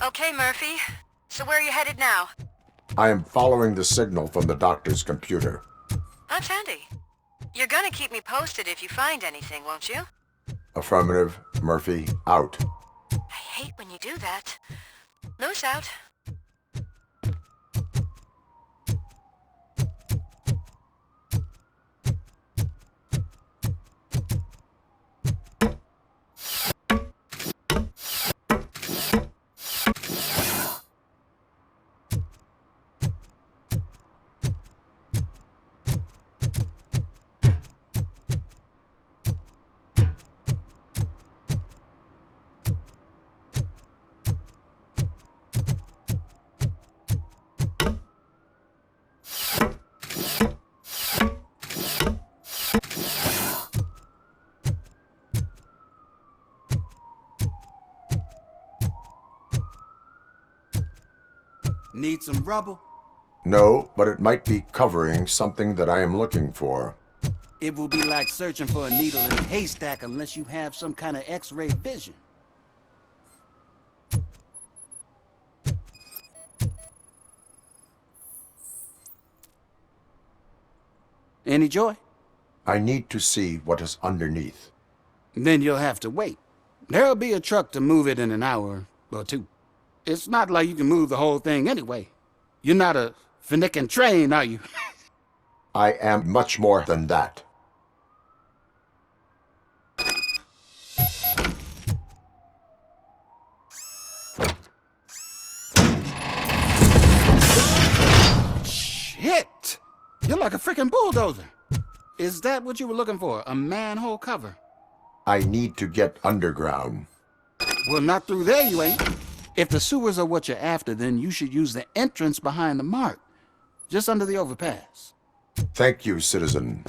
Okay, Murphy. So where are you headed now? I am following the signal from the doctor's computer. That's handy. You're gonna keep me posted if you find anything, won't you? Affirmative. Murphy, out. I hate when you do that. Loose out. Need some rubber? No, but it might be covering something that I am looking for. It will be like searching for a needle in a haystack unless you have some kind of X-ray vision. Any joy? I need to see what is underneath. Then you'll have to wait. There'll be a truck to move it in an hour or two. It's not like you can move the whole thing anyway. You're not a finicking train, are you? I am much more than that. Shit! You're like a freaking bulldozer. Is that what you were looking for? A manhole cover? I need to get underground. Well, not through there, you ain't. If the sewers are what you're after, then you should use the entrance behind the mark, just under the overpass. Thank you, citizen.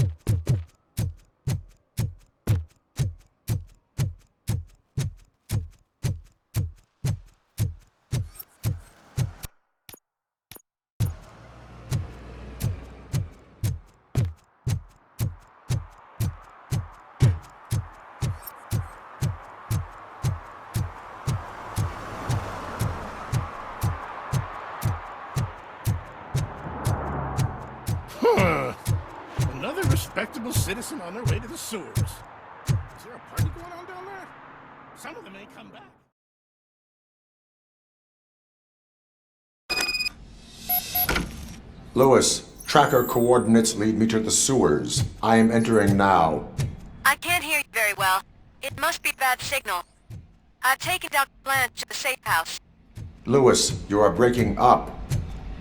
Another respectable citizen on their way to the sewers. Is there a party going on down there? Some of them may come back. Lewis, tracker coordinates lead me to the sewers. I am entering now. I can't hear you very well. It must be a bad signal. I've taken Dr. Blanche to the safe house. Lewis, you are breaking up.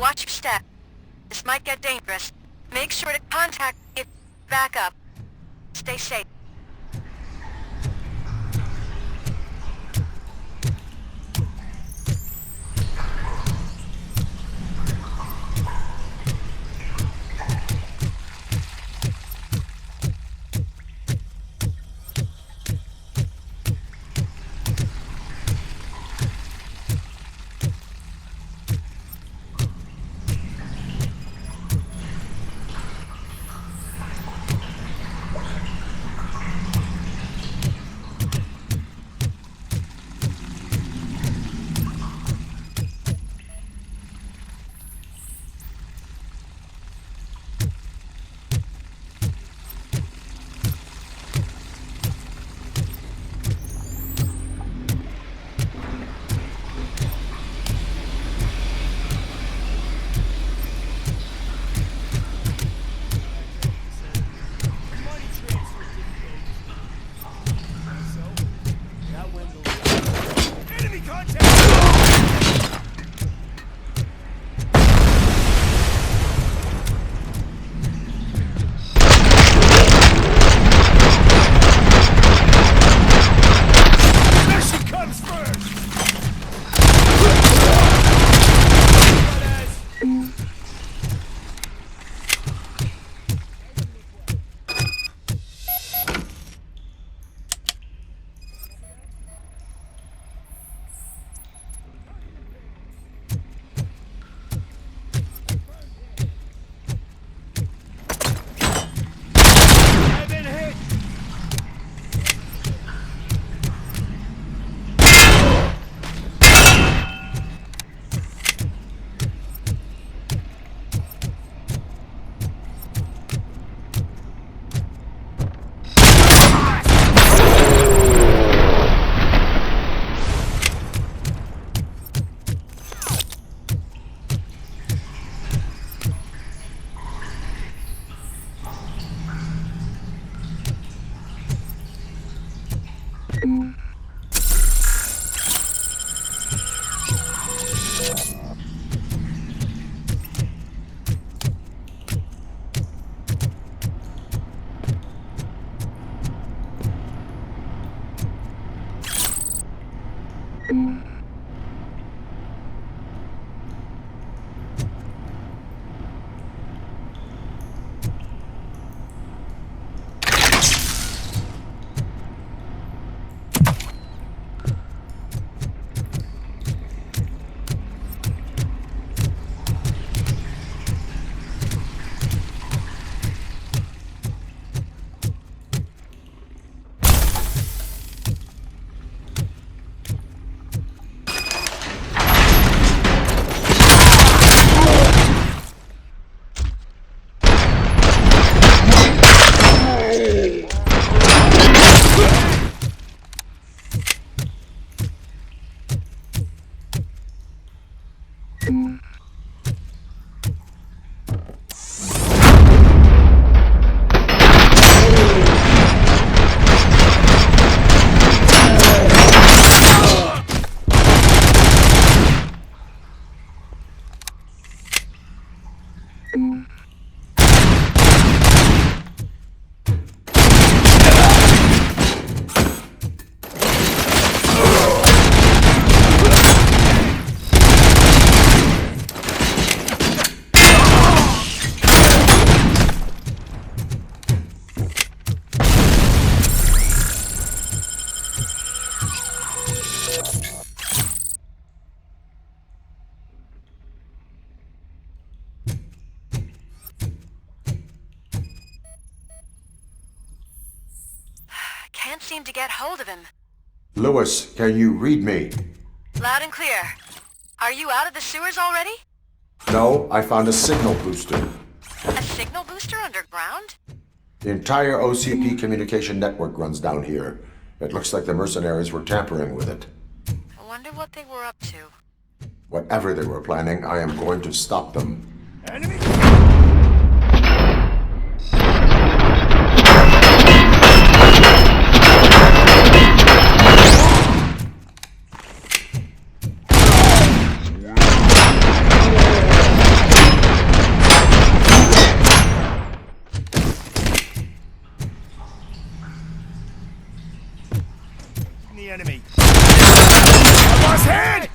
Watch your step. This might get dangerous. Make sure to contact me if back up. Stay safe. Can't seem to get hold of him. Lewis, can you read me? Loud and clear. Are you out of the sewers already? No, I found a signal booster. A signal booster underground? The entire OCP communication network runs down here. It looks like the mercenaries were tampering with it. I wonder what they were up to. Whatever they were planning, I am going to stop them. Enemy! The enemy. Boss head!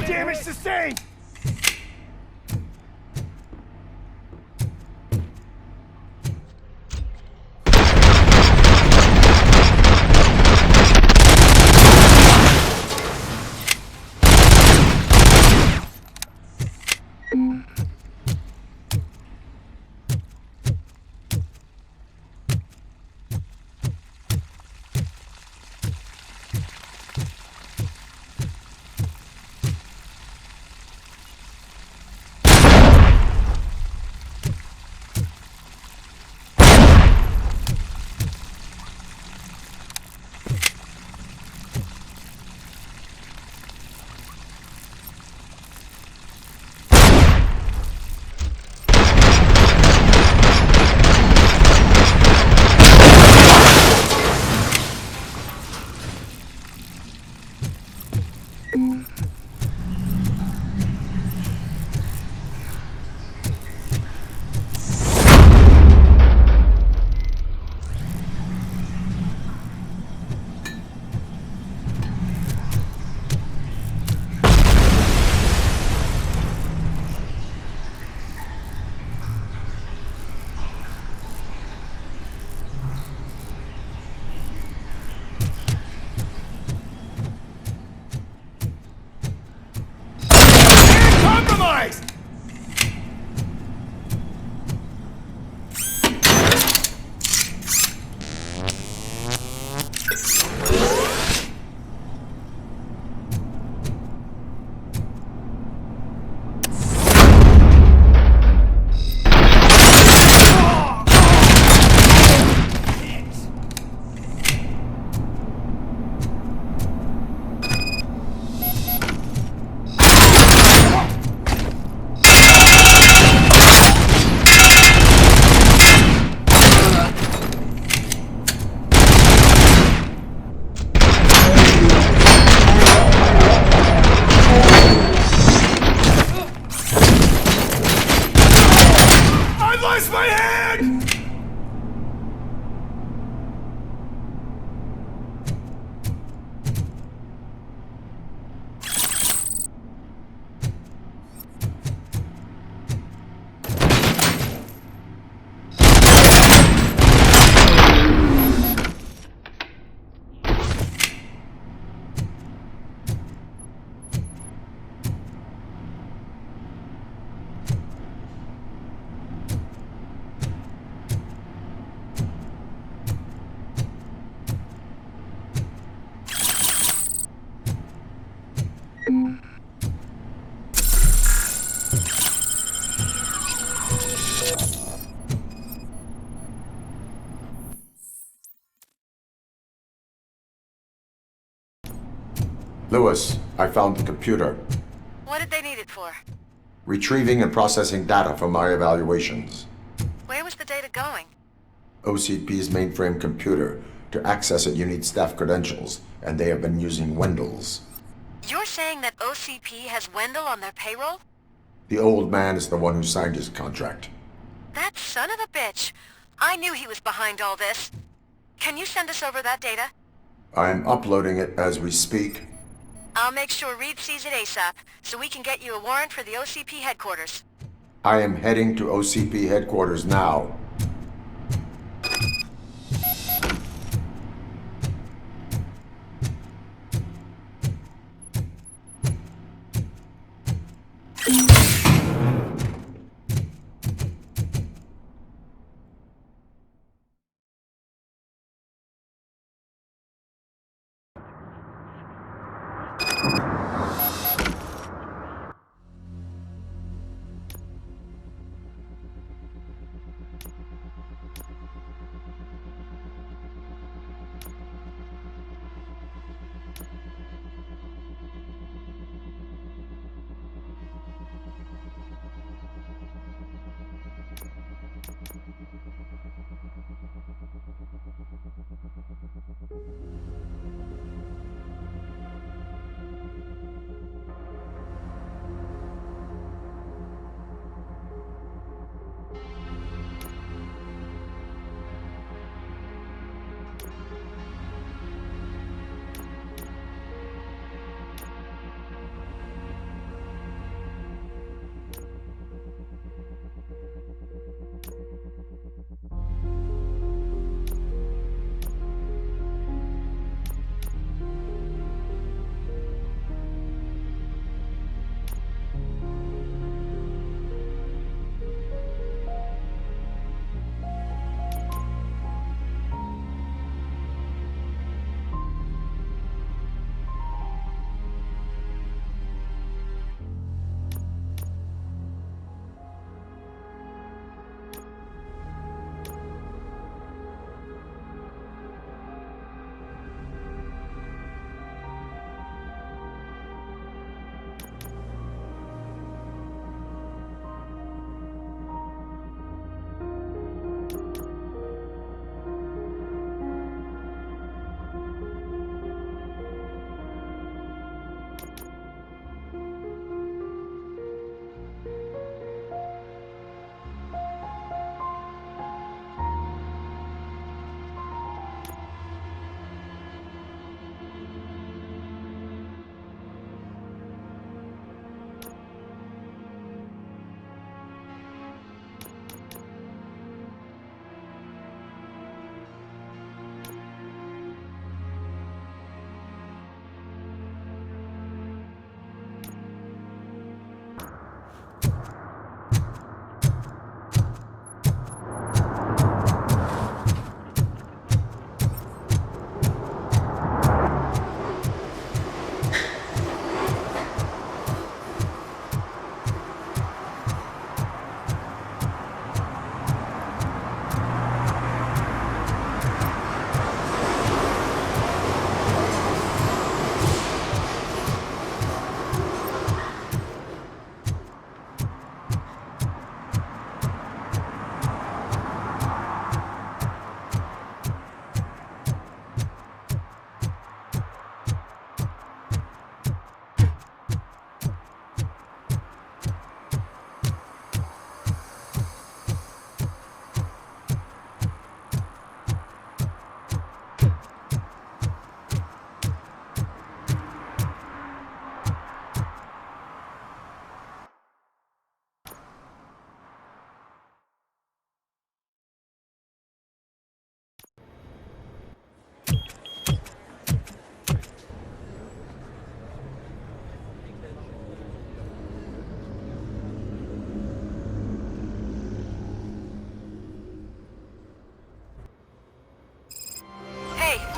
Damage sustained! Compromised! I lost my hand! Lewis, I found the computer. What did they need it for? Retrieving and processing data from my evaluations. Where was the data going? OCP's mainframe computer. To access it, you need staff credentials, and they have been using Wendell's. You're saying that OCP has Wendell on their payroll? The old man is the one who signed his contract. That son of a bitch. I knew he was behind all this. Can you send us over that data? I'm uploading it as we speak. I'll make sure Reed sees it ASAP, so we can get you a warrant for the OCP headquarters. I am heading to OCP headquarters now.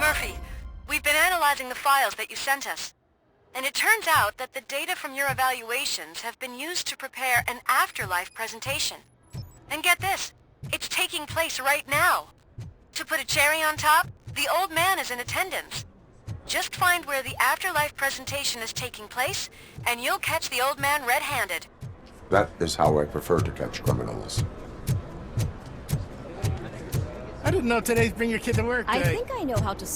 Murphy. We've been analyzing the files that you sent us. And it turns out that the data from your evaluations have been used to prepare an afterlife presentation. And get this, it's taking place right now. To put a cherry on top, the old man is in attendance. Just find where the afterlife presentation is taking place, and you'll catch the old man red-handed. That is how I prefer to catch criminals. I didn't know today's Bring Your Kid to Work I day. think I know how to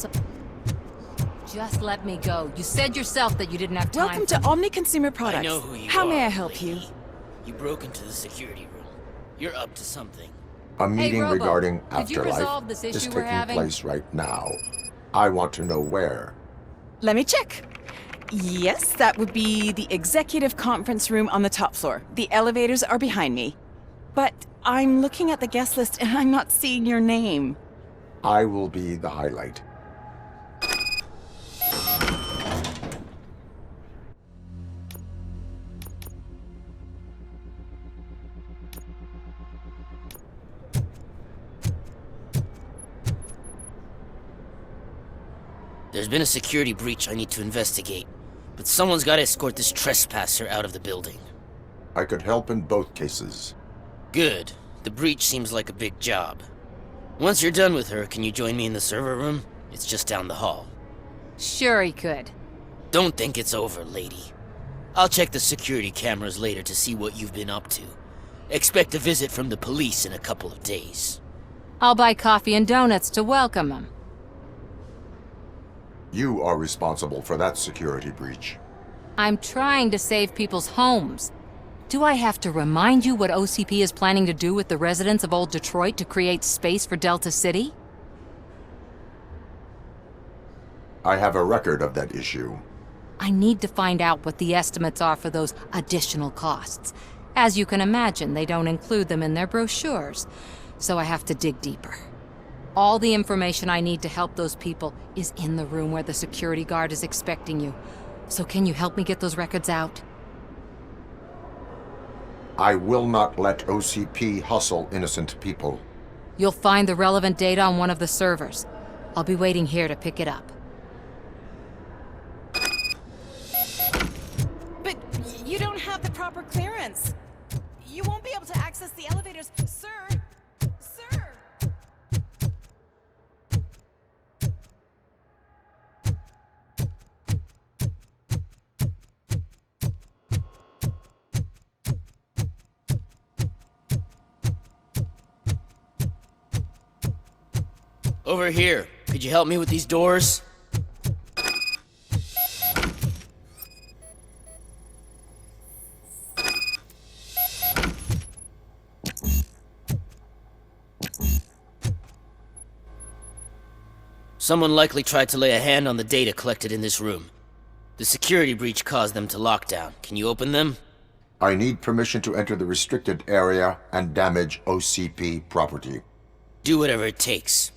Just let me go. You said yourself that you didn't have time. Welcome to Omni Consumer Products. I know who you How are, may I help lady. you? You broke into the security room. You're up to something. A meeting Robo, regarding did you afterlife resolve this is issue we're taking having? place right now. I want to know where. Let me check. Yes, that would be the executive conference room on the top floor. The elevators are behind me. But I'm looking at the guest list and I'm not seeing your name. I will be the highlight. There's been a security breach I need to investigate, but someone's got to escort this trespasser out of the building. I could help in both cases. Good. The breach seems like a big job. Once you're done with her, can you join me in the server room? It's just down the hall. Sure he could. Don't think it's over, lady. I'll check the security cameras later to see what you've been up to. Expect a visit from the police in a couple of days. I'll buy coffee and donuts to welcome him. You are responsible for that security breach. I'm trying to save people's homes. Do I have to remind you what OCP is planning to do with the residents of Old Detroit to create space for Delta City? I have a record of that issue. I need to find out what the estimates are for those additional costs. As you can imagine, they don't include them in their brochures, so I have to dig deeper. All the information I need to help those people is in the room where the security guard is expecting you. So can you help me get those records out? I will not let OCP hustle innocent people. You'll find the relevant data on one of the servers. I'll be waiting here to pick it up. But you don't have the proper clearance. You won't be able to access the elevators, sir. Sir! Over here. Could you help me with these doors? Someone likely tried to lay a hand on the data collected in this room. The security breach caused them to lock down. Can you open them? I need permission to enter the restricted area and damage OCP property. Do whatever it takes.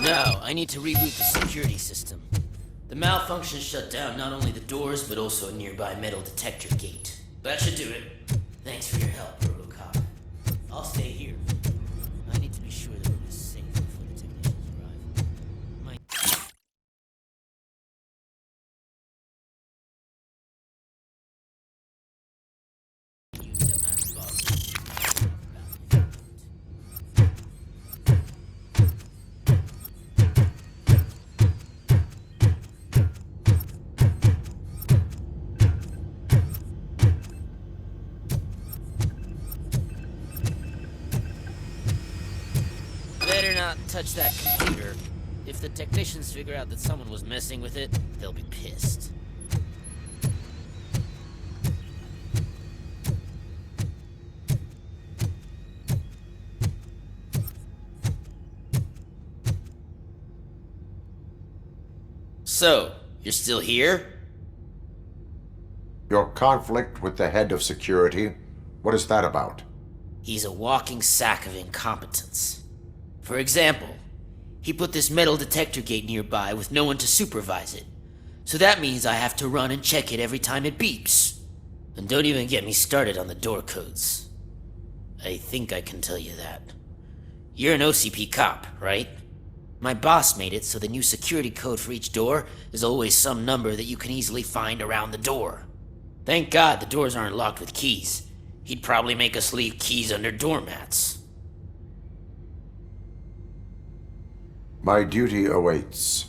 Now, I need to reboot the security system. The malfunction shut down not only the doors, but also a nearby metal detector gate. That should do it. Thanks for your help, RoboCop. I'll stay here. I need to be sure the room is safe before the technicians arrive. You dumbass bugs. Better not touch that computer. If the technicians figure out that someone was messing with it, they'll be pissed. So, you're still here? Your conflict with the head of security, what is that about? He's a walking sack of incompetence. For example, he put this metal detector gate nearby with no one to supervise it. So that means I have to run and check it every time it beeps. And don't even get me started on the door codes. I think I can tell you that. You're an OCP cop, right? My boss made it so the new security code for each door is always some number that you can easily find around the door. Thank God the doors aren't locked with keys. He'd probably make us leave keys under doormats. My duty awaits.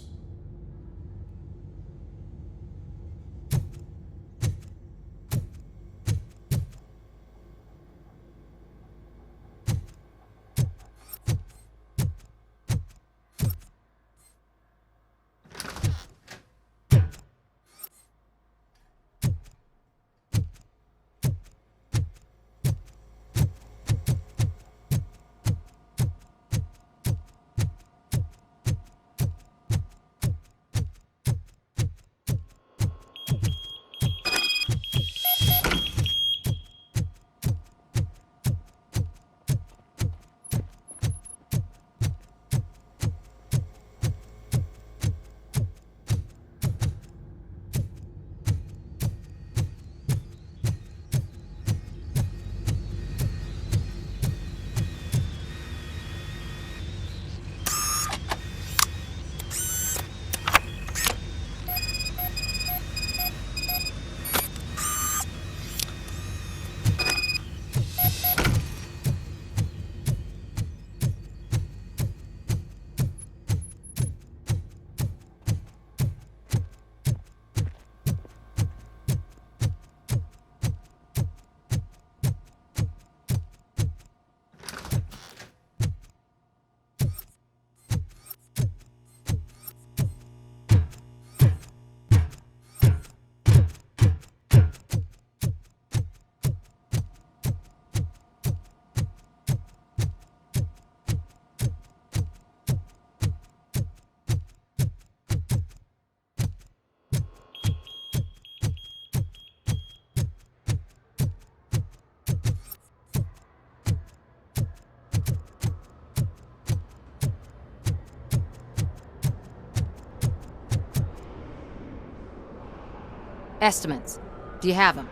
Estimates. Do you have them?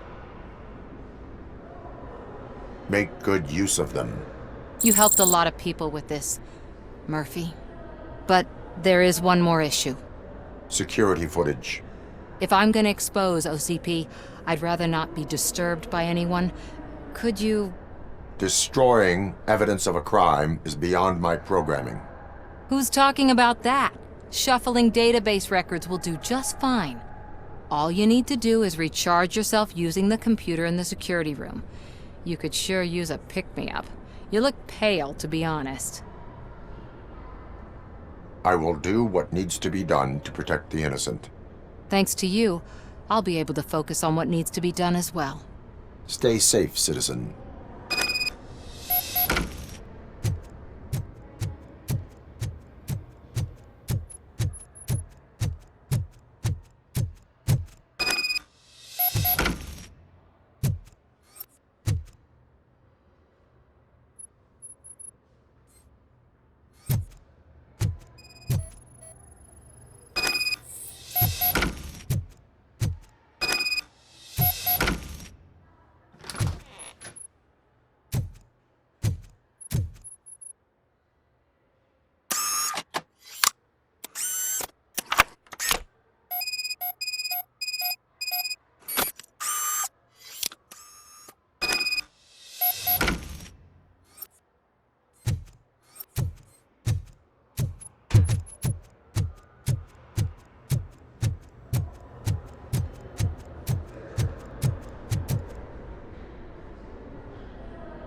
Make good use of them. You helped a lot of people with this, Murphy. But there is one more issue. Security footage. If I'm gonna expose OCP, I'd rather not be disturbed by anyone. Could you... Destroying evidence of a crime is beyond my programming. Who's talking about that? Shuffling database records will do just fine. All you need to do is recharge yourself using the computer in the security room. You could sure use a pick-me-up. You look pale, to be honest. I will do what needs to be done to protect the innocent. Thanks to you, I'll be able to focus on what needs to be done as well. Stay safe, citizen.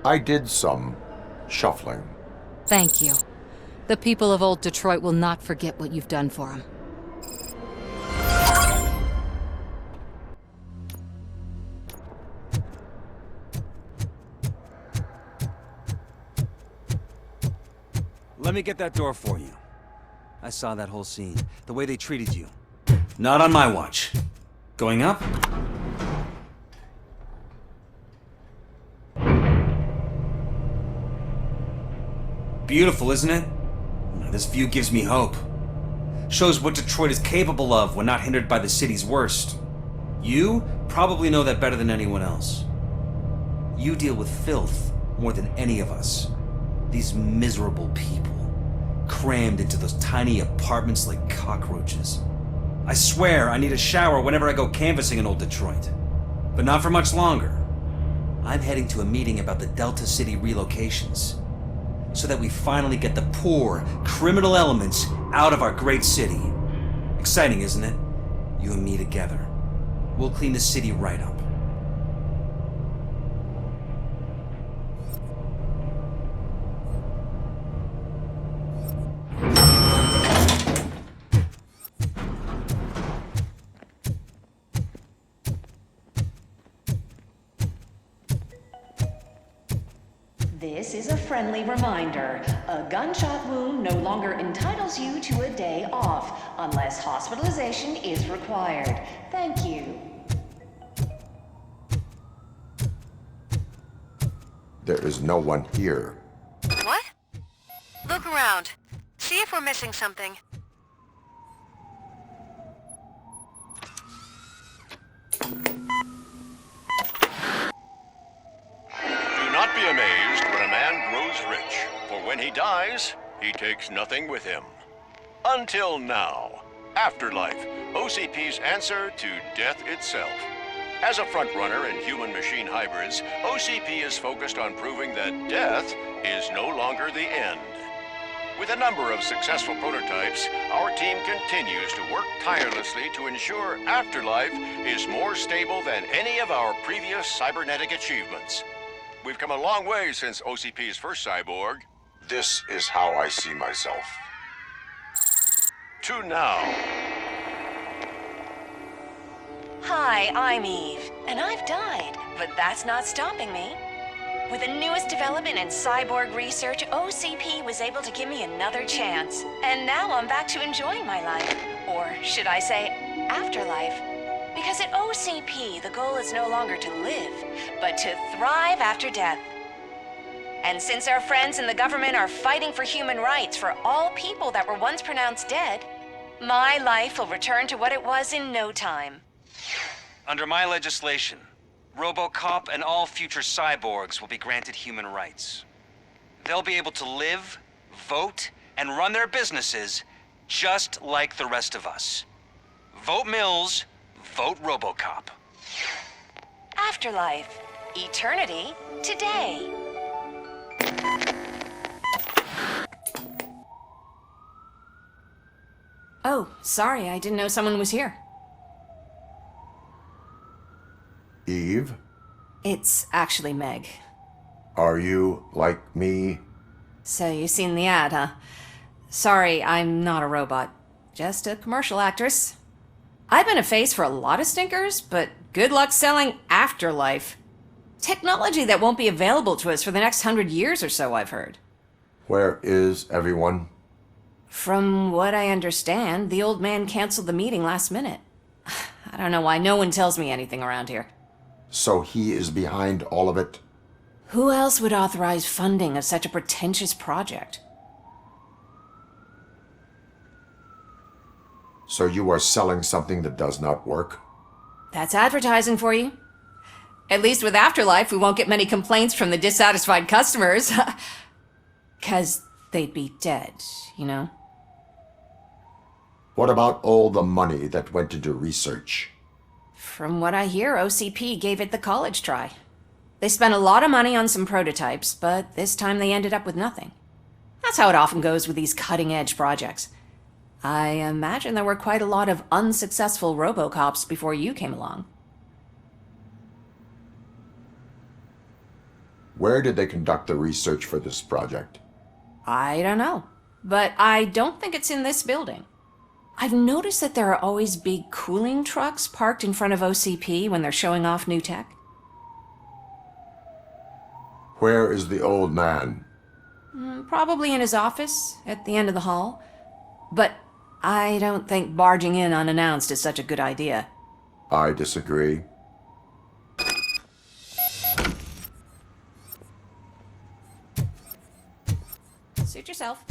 I did some shuffling. Thank you. The people of Old Detroit will not forget what you've done for them. Let me get that door for you. I saw that whole scene. The way they treated you. Not on my watch. Going up? Beautiful, isn't it? This view gives me hope. Shows what Detroit is capable of when not hindered by the city's worst. You probably know that better than anyone else. You deal with filth more than any of us. These miserable people, crammed into those tiny apartments like cockroaches. I swear I need a shower whenever I go canvassing in old Detroit. But not for much longer. I'm heading to a meeting about the Delta City relocations, so that we finally get the poor, criminal elements out of our great city. Exciting, isn't it? You and me together. We'll clean the city right up. This is a friendly reminder. A gunshot wound no longer entitles you to a day off, unless hospitalization is required. Thank you. There is no one here. What? Look around. See if we're missing something. Do not be amazed when a man grows rich, for when he dies, he takes nothing with him. Until now. Afterlife, OCP's answer to death itself. As a frontrunner in human-machine hybrids, OCP is focused on proving that death is no longer the end. With a number of successful prototypes, our team continues to work tirelessly to ensure Afterlife is more stable than any of our previous cybernetic achievements. We've come a long way since OCP's first cyborg. This is how I see myself. To now. Hi, I'm Eve, and I've died, but that's not stopping me. With the newest development in cyborg research, OCP was able to give me another chance. And now I'm back to enjoying my life. Or should I say, afterlife. Because at OCP, the goal is no longer to live, but to thrive after death. And since our friends in the government are fighting for human rights for all people that were once pronounced dead, my life will return to what it was in no time. Under my legislation, RoboCop and all future cyborgs will be granted human rights. They'll be able to live, vote, and run their businesses just like the rest of us. Vote Mills, vote RoboCop. Afterlife. Eternity. Today. Oh, sorry, I didn't know someone was here. Eve, It's actually Meg. are you like me? So you've seen the ad, huh? Sorry, I'm not a robot. Just a commercial actress. I've been a face for a lot of stinkers, but good luck selling Afterlife. Technology that won't be available to us for the next 100 years or so, I've heard. Where is everyone? From what I understand, the old man canceled the meeting last minute. I don't know why no one tells me anything around here. So he is behind all of it? Who else would authorize funding of such a pretentious project? So you are selling something that does not work? That's advertising for you. At least with Afterlife, we won't get many complaints from the dissatisfied customers. 'Cause they'd be dead, you know? What about all the money that went into research? From what I hear, OCP gave it the college try. They spent a lot of money on some prototypes, but this time they ended up with nothing. That's how it often goes with these cutting-edge projects. I imagine there were quite a lot of unsuccessful RoboCops before you came along. Where did they conduct the research for this project? I don't know, but I don't think it's in this building. I've noticed that there are always big cooling trucks parked in front of OCP when they're showing off new tech. Where is the old man? Probably in his office, at the end of the hall. But I don't think barging in unannounced is such a good idea. I disagree. Suit yourself.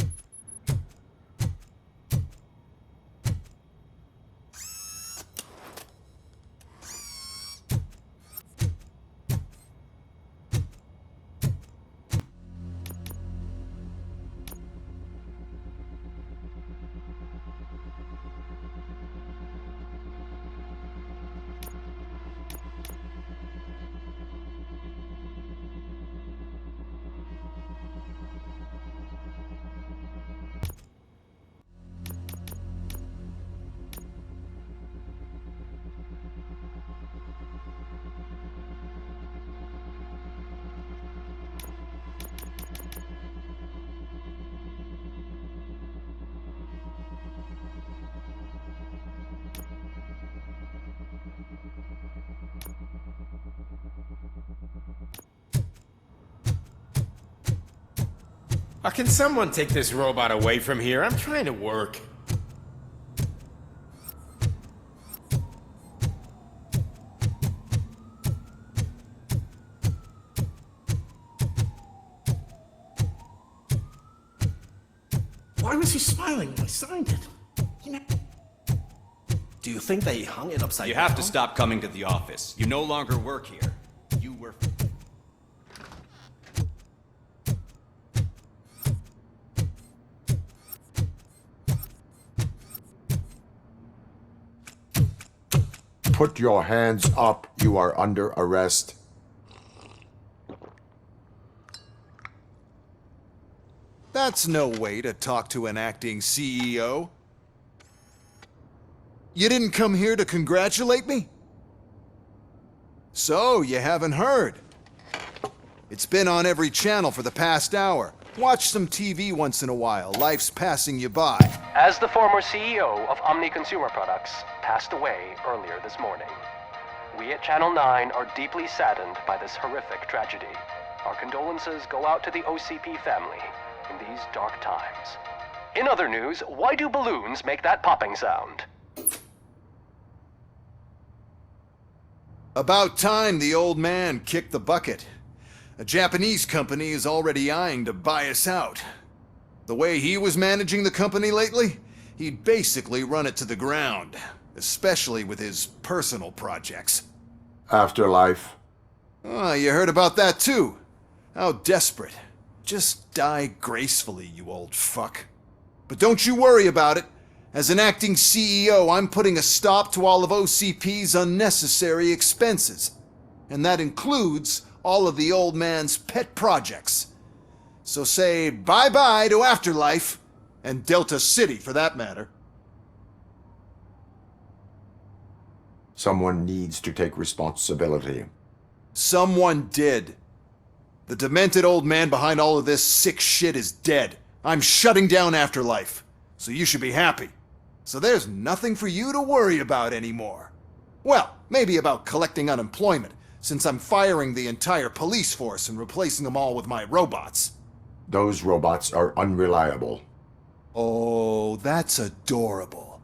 Can someone take this robot away from here? I'm trying to work. Why was he smiling when I signed it? You know... Do you think they hung it upside down? You have to stop coming to the office. You no longer work here. You were... Put your hands up. You are under arrest. That's no way to talk to an acting CEO. You didn't come here to congratulate me? So, you haven't heard. It's been on every channel for the past hour. Watch some TV once in a while. Life's passing you by. As the former CEO of Omni Consumer Products passed away earlier this morning, we at Channel 9 are deeply saddened by this horrific tragedy. Our condolences go out to the OCP family in these dark times. In other news, why do balloons make that popping sound? About time the old man kicked the bucket. A Japanese company is already eyeing to buy us out. The way he was managing the company lately, he'd basically run it to the ground, especially with his personal projects. Afterlife. Oh, you heard about that too. How desperate. Just die gracefully, you old fuck. But don't you worry about it. As an acting CEO, I'm putting a stop to all of OCP's unnecessary expenses. And that includes all of the old man's pet projects. So say bye-bye to Afterlife, and Delta City for that matter. Someone needs to take responsibility. Someone did. The demented old man behind all of this sick shit is dead. I'm shutting down Afterlife, so you should be happy. So there's nothing for you to worry about anymore. Well, maybe about collecting unemployment, since I'm firing the entire police force and replacing them all with my robots. Those robots are unreliable. Oh, that's adorable.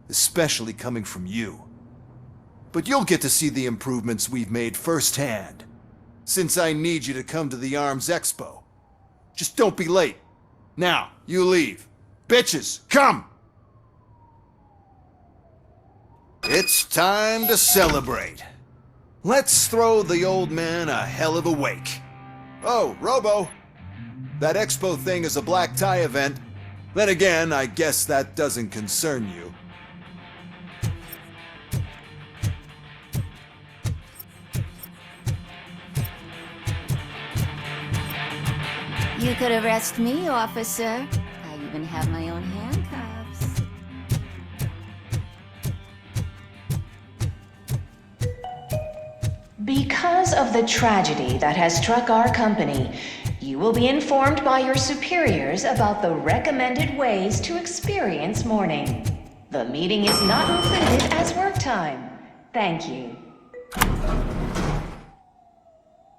Especially coming from you. But you'll get to see the improvements we've made firsthand, since I need you to come to the ARMS Expo. Just don't be late. Now, you leave. Bitches, come! It's time to celebrate. Let's throw the old man a hell of a wake. Oh, Robo. That expo thing is a black tie event. Then again, I guess that doesn't concern you. You could arrest me, officer. I even have my own handcuffs. Because of the tragedy that has struck our company, you will be informed by your superiors about the recommended ways to experience mourning. The meeting is not included as work time. Thank you.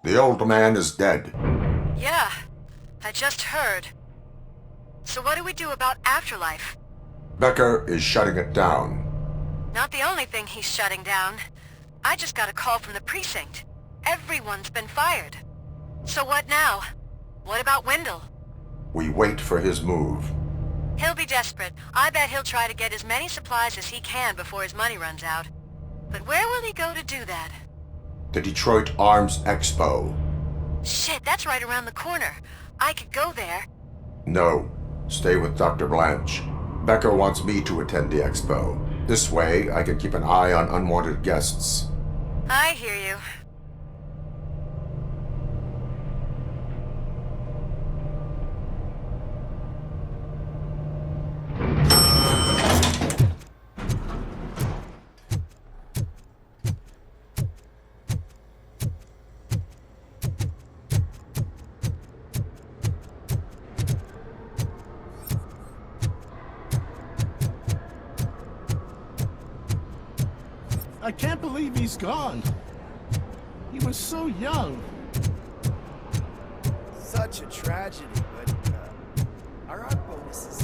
The old man is dead. Yeah, I just heard. So what do we do about Afterlife? Becker is shutting it down. Not the only thing he's shutting down. I just got a call from the precinct. Everyone's been fired. So what now? What about Wendell? We wait for his move. He'll be desperate. I bet he'll try to get as many supplies as he can before his money runs out. But where will he go to do that? The Detroit Arms Expo. Shit, that's right around the corner. I could go there. No. Stay with Dr. Blanche. Becker wants me to attend the expo. This way, I can keep an eye on unwanted guests. I hear you. I can't believe he's gone. He was so young. Such a tragedy, but services.